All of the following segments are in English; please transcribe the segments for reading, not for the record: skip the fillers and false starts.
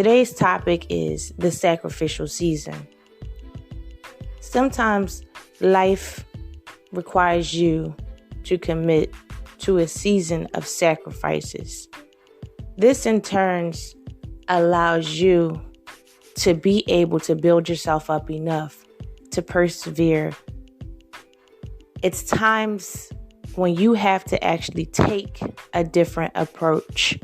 Today's topic is the sacrificial season. Sometimes life requires you to commit to a season of sacrifices. This in turn allows you to be able to build yourself up enough to persevere. It's times when you have to actually take a different approach.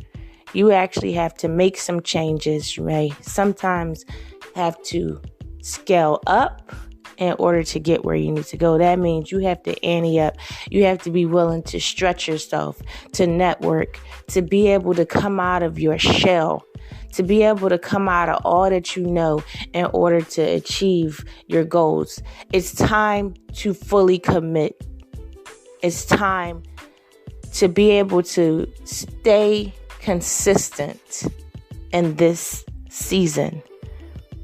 You actually have to make some changes. You may sometimes have to scale up in order to get where you need to go. That means you have to ante up. You have to be willing to stretch yourself, to network, to be able to come out of your shell, to be able to come out of all that you know in order to achieve your goals. It's time to fully commit. It's time to be able to stay consistent in this season.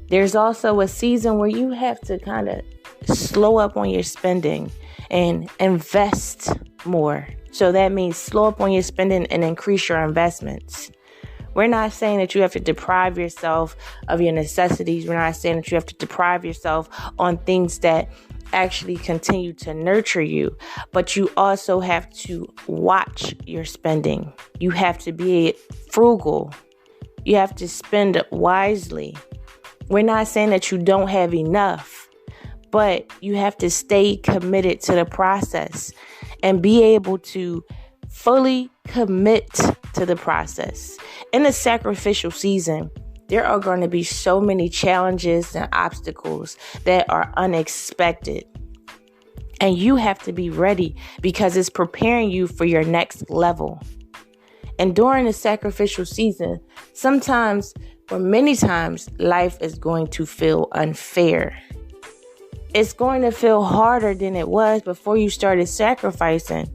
There's also a season where you have to kind of slow up on your spending and invest more. So that means slow up on your spending and increase your investments. We're not saying that you have to deprive yourself of your necessities. We're not saying that you have to deprive yourself on things that actually continue to nurture you. But you also have to watch your spending. You have to be frugal. You have to spend wisely. We're not saying that you don't have enough, but you have to stay committed to the process and be able to fully commit to the process. In the sacrificial season, there are going to be so many challenges and obstacles that are unexpected. And you have to be ready because it's preparing you for your next level. And during the sacrificial season, sometimes or many times, life is going to feel unfair. It's going to feel harder than it was before you started sacrificing.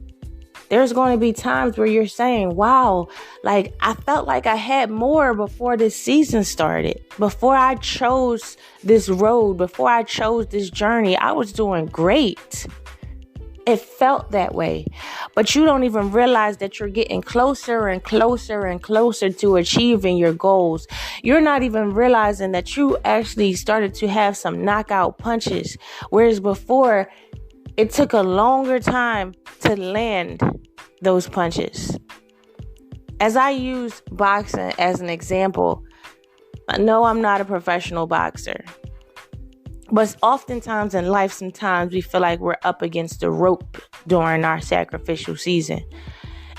There's going to be times where you're saying, wow, like I felt like I had more before this season started. Before I chose this road, before I chose this journey, I was doing great. It felt that way, but you don't even realize that you're getting closer and closer and closer to achieving your goals. You're not even realizing that you actually started to have some knockout punches, whereas before it took a longer time to land those punches. As I use boxing as an example, I know I'm not a professional boxer. But oftentimes in life, sometimes we feel like we're up against the rope during our sacrificial season.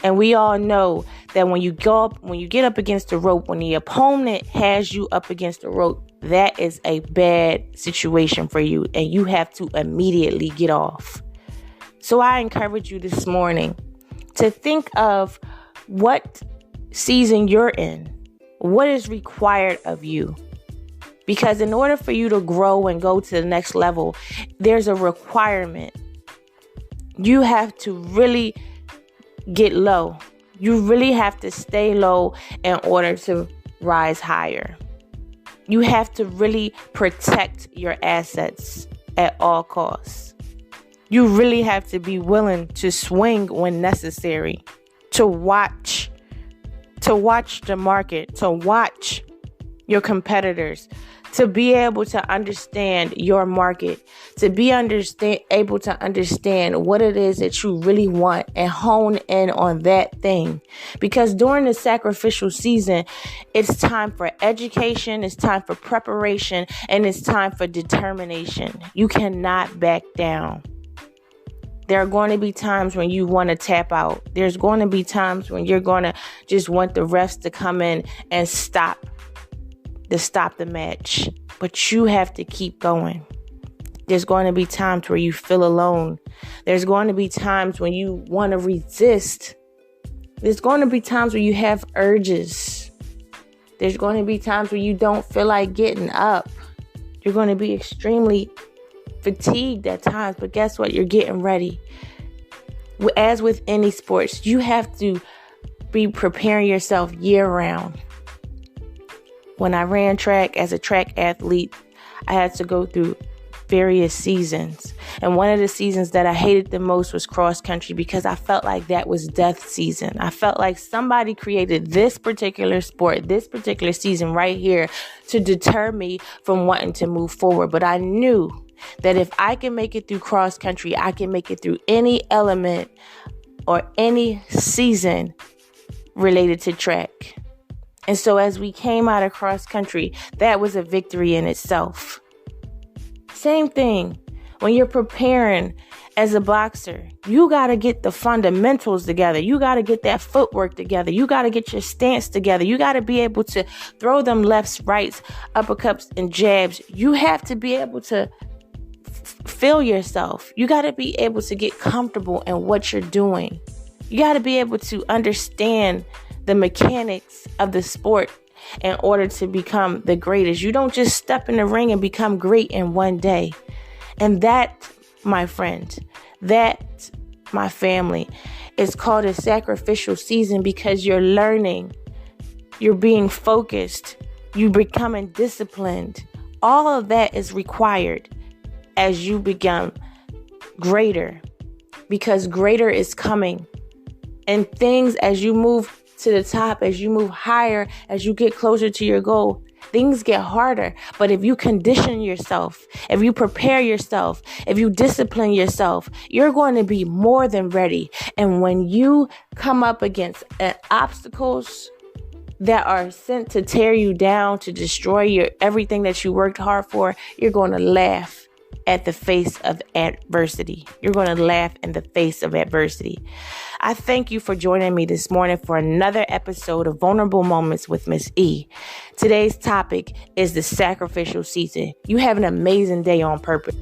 And we all know that when you get up against the rope, when the opponent has you up against the rope, that is a bad situation for you. And you have to immediately get off. So I encourage you this morning to think of what season you're in. What is required of you? Because in order for you to grow and go to the next level, there's a requirement. You have to really get low. You really have to stay low in order to rise higher. You have to really protect your assets at all costs. You really have to be willing to swing when necessary, to watch the market, to watch your competitors, to be able to understand your market, to be able to understand what it is that you really want and hone in on that thing. Because during the sacrificial season, it's time for education, it's time for preparation, and it's time for determination. You cannot back down. There are going to be times when you want to tap out. There's going to be times when you're going to just want the refs to come in and stop the match. But you have to keep going. There's going to be times where you feel alone. There's going to be times when you want to resist. There's going to be times where you have urges. There's going to be times where you don't feel like getting up. You're going to be extremely fatigued at times, but guess what? You're getting ready. As with any sports, you have to be preparing yourself year round. When I ran track as a track athlete, I had to go through various seasons. And one of the seasons that I hated the most was cross country, because I felt like that was death season. I felt like somebody created this particular sport, this particular season right here to deter me from wanting to move forward. But I knew that if I can make it through cross country, I can make it through any element or any season related to track. And so as we came out of cross country, that was a victory in itself. Same thing when you're preparing as a boxer. You got to get the fundamentals together. You got to get that footwork together. You got to get your stance together. You got to be able to throw them lefts, rights, uppercuts, and jabs. You have to be able to feel yourself. You got to be able to get comfortable in what you're doing. You got to be able to understand the mechanics of the sport in order to become the greatest. You don't just step in the ring and become great in one day. And that, my friend, that, my family, is called a sacrificial season, because you're learning, you're being focused, you're becoming disciplined. All of that is required as you become greater, because greater is coming. And things, as you move to the top, as you move higher, as you get closer to your goal, things get harder. But if you condition yourself, if you prepare yourself, if you discipline yourself, you're going to be more than ready. And when you come up against obstacles that are sent to tear you down, to destroy everything that you worked hard for, you're going to laugh at the face of adversity. You're going to laugh in the face of adversity. I thank you for joining me this morning for another episode of Vulnerable Moments with Miss E. Today's topic is the sacrificial season. You have an amazing day on purpose.